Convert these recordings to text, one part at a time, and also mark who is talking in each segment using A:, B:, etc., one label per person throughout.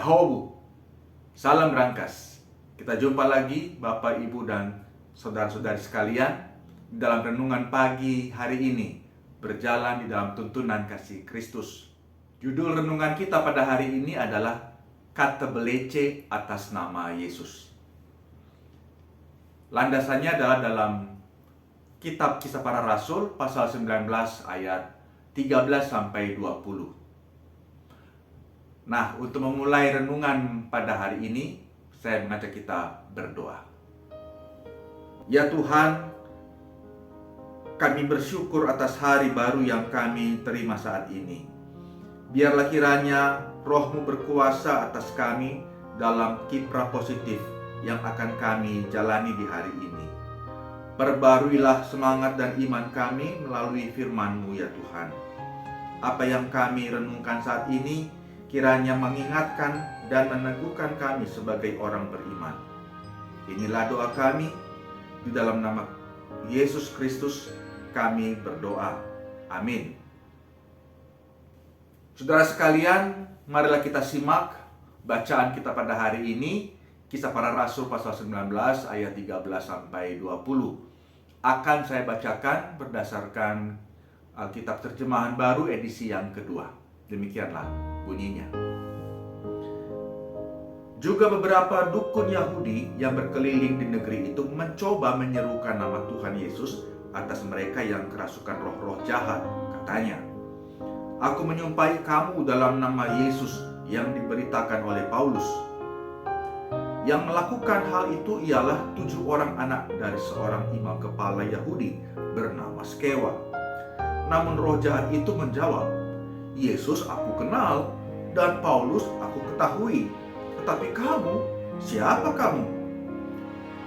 A: Yahobu, salam berangkas. Kita jumpa lagi Bapak, Ibu, dan saudara-saudari sekalian dalam renungan pagi hari ini, berjalan di dalam tuntunan kasih Kristus. Judul renungan kita pada hari ini adalah kata belece atas nama Yesus. Landasannya adalah dalam kitab Kisah Para Rasul pasal 19 ayat 13-20. Nah, untuk memulai renungan pada hari ini, saya mengajak kita berdoa. Ya Tuhan, kami bersyukur atas hari baru yang kami terima saat ini. Biarlah kiranya Roh-Mu berkuasa atas kami dalam kiprah positif yang akan kami jalani di hari ini. Perbaruilah semangat dan iman kami melalui firman-Mu ya Tuhan. Apa yang kami renungkan saat ini kiranya mengingatkan dan meneguhkan kami sebagai orang beriman. Inilah doa kami, di dalam nama Yesus Kristus kami berdoa. Amin. Saudara sekalian, marilah kita simak bacaan kita pada hari ini, Kisah Para Rasul pasal 19 ayat 13-20. Akan saya bacakan berdasarkan Alkitab Terjemahan Baru edisi yang kedua. Demikianlah bunyinya. Juga beberapa dukun Yahudi yang berkeliling di negeri itu mencoba menyerukan nama Tuhan Yesus atas mereka yang kerasukan roh-roh jahat. Katanya, "Aku menyumpahi kamu dalam nama Yesus yang diberitakan oleh Paulus." Yang melakukan hal itu ialah 7 orang anak dari seorang imam kepala Yahudi bernama Skewa. Namun roh jahat itu menjawab, "Yesus aku kenal dan Paulus aku ketahui, tetapi kamu, siapa kamu?"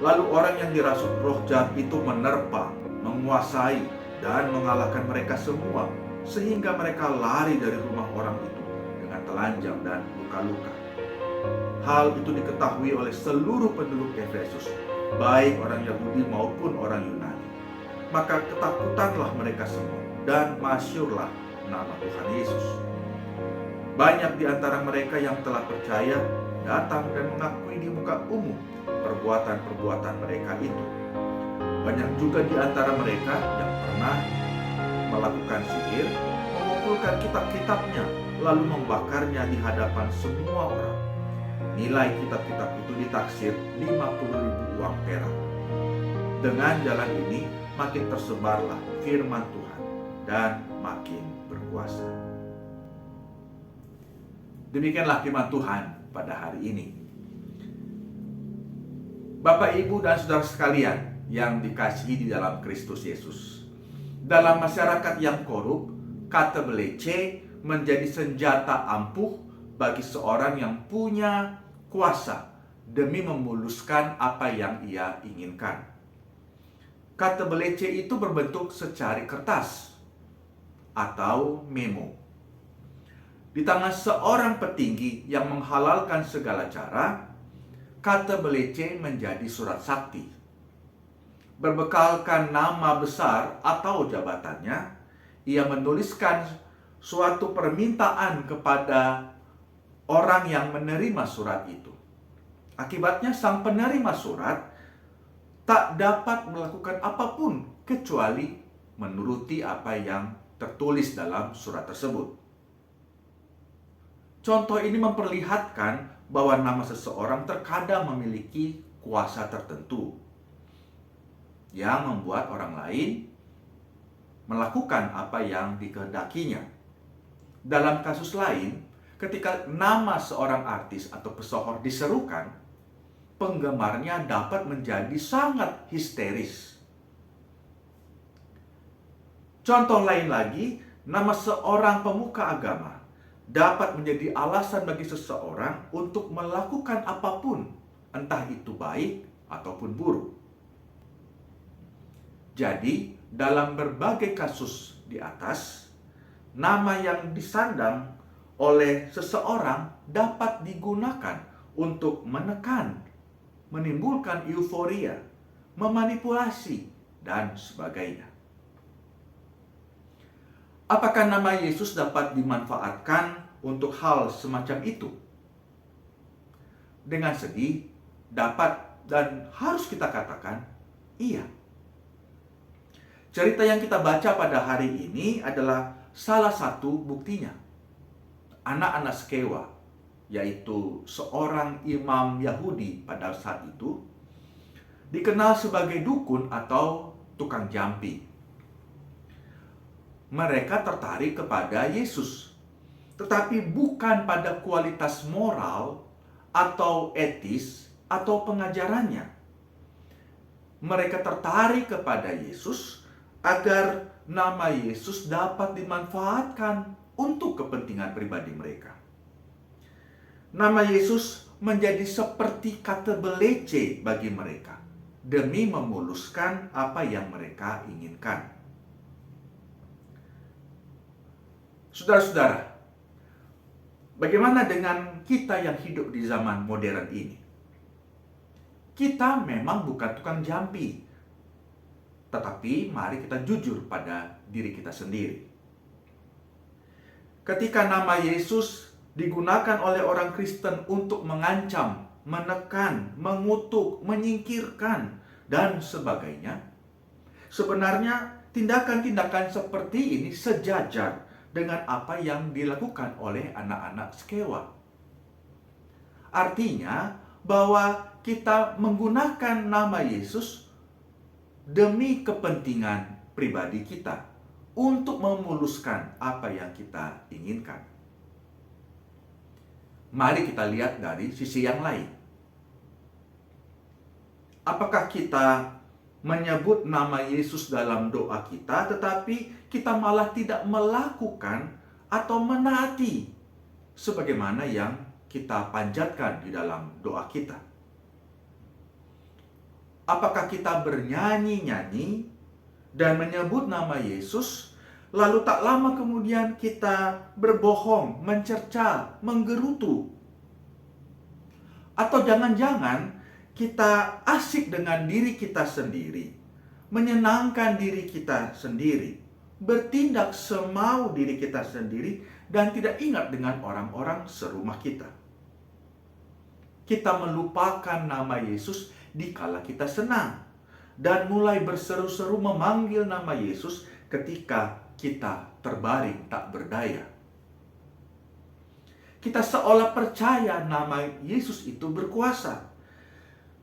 A: Lalu orang yang dirasuk roh jahat itu menerpa, menguasai, dan mengalahkan mereka semua, sehingga mereka lari dari rumah orang itu dengan telanjang dan luka-luka. Hal itu diketahui oleh seluruh penduduk Efesus, baik orang Yahudi maupun orang Yunani. Maka ketakutanlah mereka semua, dan masyhurlah nama Tuhan Yesus. Banyak di antara mereka yang telah percaya datang dan mengakui di muka umum perbuatan-perbuatan mereka itu. Banyak juga di antara mereka yang pernah melakukan sihir, mengumpulkan kitab-kitabnya, lalu membakarnya di hadapan semua orang. Nilai kitab-kitab itu ditaksir 50.000 uang perak. Dengan jalan ini makin tersebarlah firman Tuhan dan makin berkuasa. Demikianlah firman Tuhan pada hari ini. Bapak, Ibu, dan saudara sekalian yang dikasihi di dalam Kristus Yesus. Dalam masyarakat yang korup, kata belece menjadi senjata ampuh bagi seorang yang punya kuasa demi memuluskan apa yang ia inginkan. Kata belece itu berbentuk secari kertas atau memo. Di tangan seorang petinggi yang menghalalkan segala cara, kata belece menjadi surat sakti. Berbekalkan nama besar atau jabatannya, ia menuliskan suatu permintaan kepada orang yang menerima surat itu. Akibatnya sang penerima surat tak dapat melakukan apapun kecuali menuruti apa yang tertulis dalam surat tersebut. Contoh ini memperlihatkan bahwa nama seseorang terkadang memiliki kuasa tertentu yang membuat orang lain melakukan apa yang dikehendakinya. Dalam kasus lain, ketika nama seorang artis atau pesohor diserukan, penggemarnya dapat menjadi sangat histeris. Contoh lain lagi, nama seorang pemuka agama dapat menjadi alasan bagi seseorang untuk melakukan apapun, entah itu baik ataupun buruk. Jadi, dalam berbagai kasus di atas, nama yang disandang oleh seseorang dapat digunakan untuk menekan, menimbulkan euforia, memanipulasi, dan sebagainya. Apakah nama Yesus dapat dimanfaatkan untuk hal semacam itu? dengan sedih dapat dan harus kita katakan, iya. Cerita yang kita baca pada hari ini adalah salah satu buktinya. Anak-anak Skewa, yaitu seorang imam Yahudi pada saat itu, dikenal sebagai dukun atau tukang jampi. Mereka tertarik kepada Yesus, tetapi bukan pada kualitas moral atau etis atau pengajarannya. Mereka tertarik kepada Yesus agar nama Yesus dapat dimanfaatkan untuk kepentingan pribadi mereka. Nama Yesus menjadi seperti kata belece bagi mereka demi memuluskan apa yang mereka inginkan. Saudara-saudara, bagaimana dengan kita yang hidup di zaman modern ini? Kita memang bukan tukang jampi, tetapi mari kita jujur pada diri kita sendiri. Ketika nama Yesus digunakan oleh orang Kristen untuk mengancam, menekan, mengutuk, menyingkirkan, dan sebagainya, sebenarnya tindakan-tindakan seperti ini sejajar dengan apa yang dilakukan oleh anak-anak Skewa. Artinya bahwa kita menggunakan nama Yesus demi kepentingan pribadi kita untuk memuluskan apa yang kita inginkan. Mari kita lihat dari sisi yang lain. Apakah kita menyebut nama Yesus dalam doa kita, tetapi kita malah tidak melakukan atau menaati sebagaimana yang kita panjatkan di dalam doa kita? Apakah kita bernyanyi-nyanyi dan menyebut nama Yesus, lalu tak lama kemudian kita berbohong, mencerca, menggerutu? Atau jangan-jangan kita asik dengan diri kita sendiri, menyenangkan diri kita sendiri, bertindak semau diri kita sendiri, dan tidak ingat dengan orang-orang serumah kita? Kita melupakan nama Yesus dikala kita senang, dan mulai berseru-seru memanggil nama Yesus ketika kita terbaring tak berdaya. Kita seolah percaya nama Yesus itu berkuasa,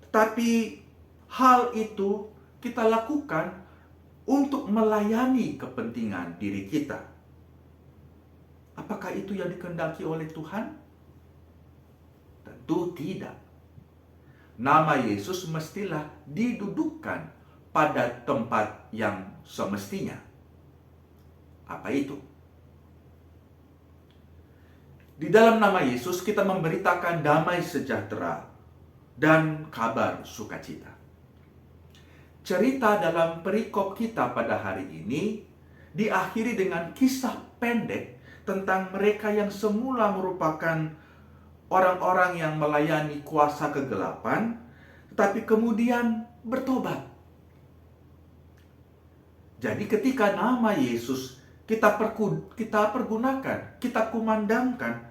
A: tetapi hal itu kita lakukan untuk melayani kepentingan diri kita. Apakah itu yang dikehendaki oleh Tuhan? Tentu tidak. Nama Yesus mestilah didudukkan pada tempat yang semestinya. Apa itu? Di dalam nama Yesus kita memberitakan damai sejahtera dan kabar sukacita. Cerita dalam perikop kita pada hari ini diakhiri dengan kisah pendek tentang mereka yang semula merupakan orang-orang yang melayani kuasa kegelapan, tetapi kemudian bertobat. Jadi ketika nama Yesus kita pergunakan, kita kumandangkan,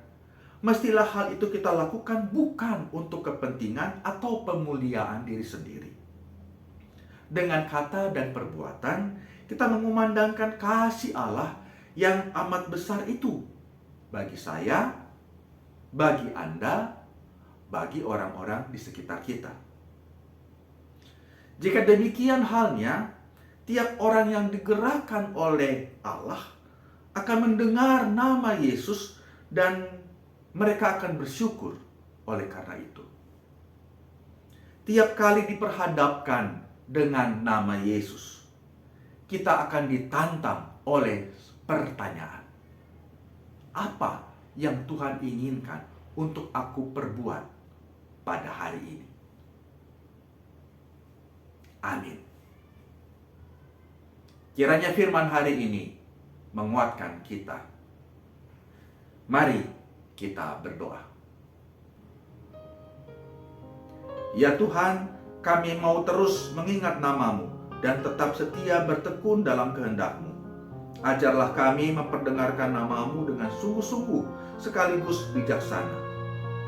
A: mestilah hal itu kita lakukan bukan untuk kepentingan atau pemuliaan diri sendiri. Dengan kata dan perbuatan, kita mengumandangkan kasih Allah yang amat besar itu bagi saya, bagi Anda, bagi orang-orang di sekitar kita. Jika demikian halnya, tiap orang yang digerakkan oleh Allah akan mendengar nama Yesus dan mereka akan bersyukur oleh karena itu. Tiap kali diperhadapkan dengan nama Yesus, kita akan ditantang oleh pertanyaan. Apa yang Tuhan inginkan untuk aku perbuat pada hari ini? Amin. Kiranya firman hari ini menguatkan kita. Mari kita berdoa. Ya Tuhan, kami mau terus mengingat nama-Mu dan tetap setia bertekun dalam kehendak-Mu. Ajarlah kami memperdengarkan nama-Mu dengan sungguh-sungguh sekaligus bijaksana.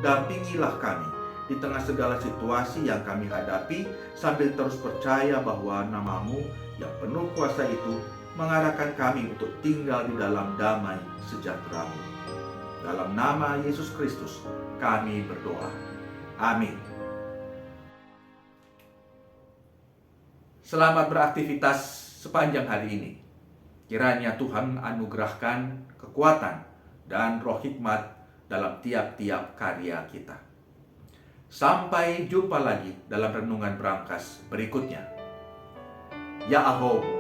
A: Dampingilah kami di tengah segala situasi yang kami hadapi, sambil terus percaya bahwa nama-Mu yang penuh kuasa itu mengarahkan kami untuk tinggal di dalam damai sejahtera-Mu. Dalam nama Yesus Kristus kami berdoa. Amin. Selamat beraktivitas sepanjang hari ini. Kiranya Tuhan anugerahkan kekuatan dan roh hikmat dalam tiap-tiap karya kita. Sampai jumpa lagi dalam renungan berangkas berikutnya. Ya Ahob.